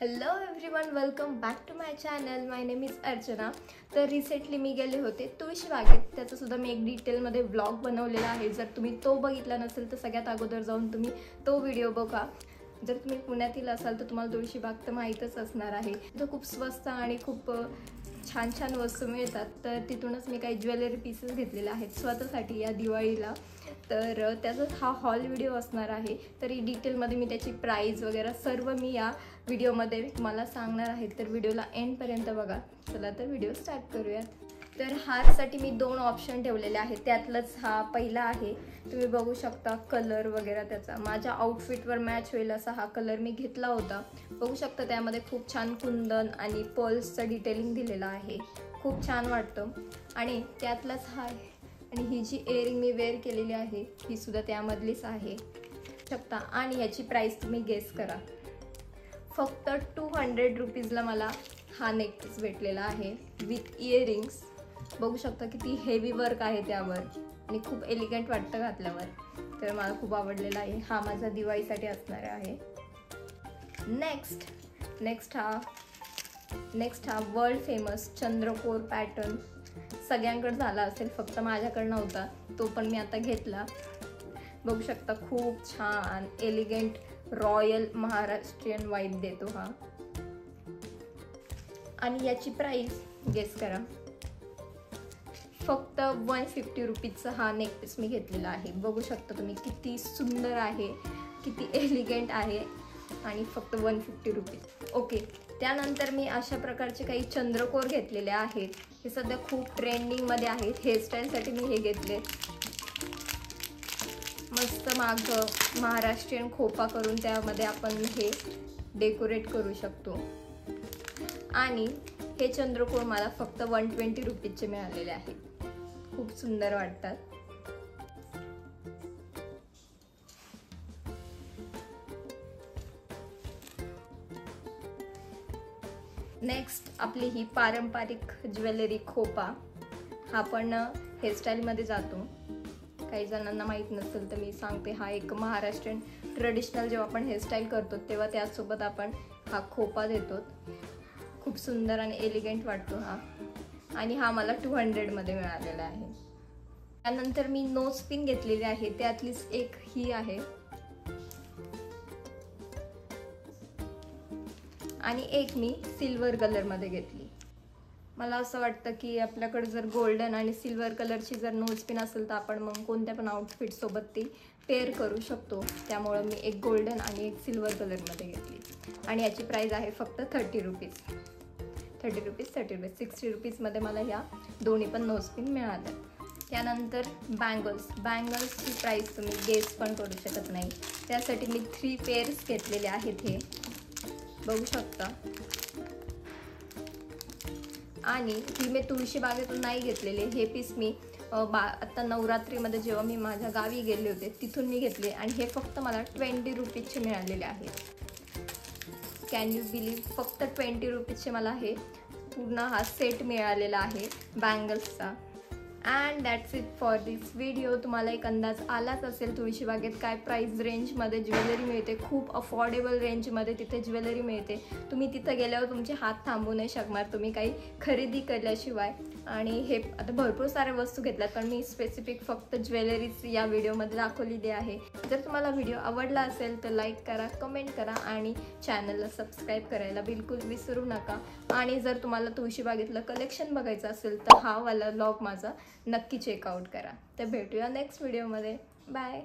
Hello everyone, welcome back to my channel. My name is Archana. तर recently मी गेले होते तुळशीबागेत. त्याचा सुद्धा मी एक डिटेलमध्ये व्लॉग बनवलेला आहे. जर तुम्ही तो बघितला नसेल तर सगळ्यात अगोदर जाऊन तुम्ही तो व्हिडिओ बघा. जर तुम्ही पुण्यातील असाल तर तुम्हाला तुळशीबाग तर माहीतच असणार आहे. तिथं खूप स्वस्त आणि खूप छान छान वस्तू मिळतात. तर तिथूनच मी काही ज्वेलरी पीसेस घेतलेले आहेत स्वतःसाठी या दिवाळीला. तर त्याचा हा हॉल व्हिडिओ असणार आहे. तरी डिटेलमध्ये मी त्याची प्राईस वगैरे सर्व मी या व्हिडिओमध्ये मला सांगणार आहे. तर व्हिडिओला एंडपर्यंत बघा. चला तर व्हिडिओ स्टार्ट करूयात. तर हारसाठी मी दोन ऑप्शन ठेवलेले आहेत. त्यातलंच हा पहिला आहे. तुम्ही बघू शकता कलर वगैरे त्याचा माझ्या आउटफिटवर मॅच होईल असा हा कलर मी घेतला होता. बघू शकता त्यामध्ये खूप छान कुंदन आणि पर्ल्सचं डिटेलिंग दिलेलं आहे. खूप छान वाटतं. आणि त्यातलाच हा आहे. आणि ही जी इयरिंग मी वेअर केलेली आहे ही सुद्धा त्यामधलीच आहे शकता. आणि याची प्राईस तुम्ही गेस करा. फक्त 200 रुपीजला मला हा नेकपीस भेटलेला आहे विथ इयरिंग्स. बघू शकता किती हेवी वर्क आहे त्यावर आणि खूप एलिगंट वाटतं घातल्यावर. तर मला खूप आवडलेला आहे. हा माझा दिवाळीसाठी असणार आहे. नेक्स्ट हा वर्ल्ड फेमस चंद्रकोर पॅटर्न. सगळ्यांकडे झाला असेल, फक्त माझ्याकडे नव्हता. तो पण मी आता घेतला. बघू शकता खूप छान एलिगंट रॉयल महाराष्ट्रीयन वाइब देतो हा. आणि याची प्राइस गेस करा. फक्त 150 रुपीजचा हा नेकपीस मी घेतलेला आहे. बघू शकता तुम्ही किती सुंदर आहे, किती एलिगंट आहे. आणि फक्त 150 रुपीज. ओके, त्यानंतर मी अशा प्रकारचे काही चंद्रकोर घेतलेले आहेत. हे सध्या खूप ट्रेंडिंगमध्ये आहेत. हेअरस्टाईलसाठी मी हे घेतले. मस्त मागं महाराष्ट्रीयन खोपा करून त्यामध्ये आपण हे डेकोरेट करू शकतो. आणि हे चंद्रकोर मला फक्त 120 रुपीजचे मिळालेले आहेत. खूप सुंदर वाटतात. नेक्स्ट आपली ही पारंपरिक ज्वेलरी खोपा. हा पण हेअरस्टाईलमध्ये जातो. काही जणांना माहीत नसेल तर मी सांगते. हा एक महाराष्ट्रीयन ट्रेडिशनल जेव्हा आपण हेअरस्टाईल करतो तेव्हा त्यासोबत आपण हा खोपा देतो. खूप सुंदर आणि एलिगंट वाटतो हा. आणि हा मला 200मध्ये मिळालेला आहे. त्यानंतर मी नोज पिन घेतलेली आहे. त्यातलीच एक ही आहे आणि एक मी सिल्वर कलरमध्ये घेतली. मला असं वाटतं की आपल्याकडे जर गोल्डन आणि सिल्वर कलरची जर नोज पिन असेल तर आपण मग कोणत्या पण आउटफिटसोबत ती पेअर करू शकतो. त्यामुळं मी एक गोल्डन आणि एक सिल्वर कलरमध्ये घेतली. आणि याची प्राईस आहे फक्त 30 रुपीज. 60 रुपीजमध्ये मला ह्या दोन्ही पण नोज पिन मिळाल्या. त्यानंतर बँगल्सची प्राईस तुम्ही गेस पण करू शकत नाही. त्यासाठी मी 3 पेअर्स घेतलेले आहेत. हे बघू शकता. आणि ही मी तुळशीबागेतून नाही घेतलेले. हे पीस मी आता नवरात्रीमध्ये जेव्हा मी माझ्या गावी गेले होते तिथून मी घेतले. आणि हे फक्त मला 20 रुपीजचे मिळालेले आहेत. कॅन यू बिलीव्ह, फक्त 20 रुपीजचे मला हे पूर्ण हा सेट मिळालेला आहे बँगल्सचा. And that's it for this video. तुम्हाला एक अंदाज आलाच असेल तुळशीबागेत काय प्राईस रेंजमध्ये ज्वेलरी मिळते. खूप अफोर्डेबल रेंजमध्ये तिथे ज्वेलरी मिळते. तुम्ही तिथं गेल्यावर तुमचे हात थांबू नाही शकणार तुम्ही काही खरेदी केल्याशिवाय. आणि हे आता भरपूर साऱ्या वस्तू घेतल्यात पण मी स्पेसिफिक फक्त ज्वेलरीज या व्हिडिओमध्ये दाखवलेली आहे. जर तुम्हाला व्हिडिओ आवडला असेल तर लाईक करा, कमेंट करा आणि चॅनलला सबस्क्राईब करायला बिलकुल विसरू नका. आणि जर तुम्हाला तुळशीबागेतलं कलेक्शन बघायचं असेल तर हा वाला व्लॉग माझा नक्की चेकआउट करा. तर भेटूया नेक्स्ट व्हिडिओमध्ये. बाय.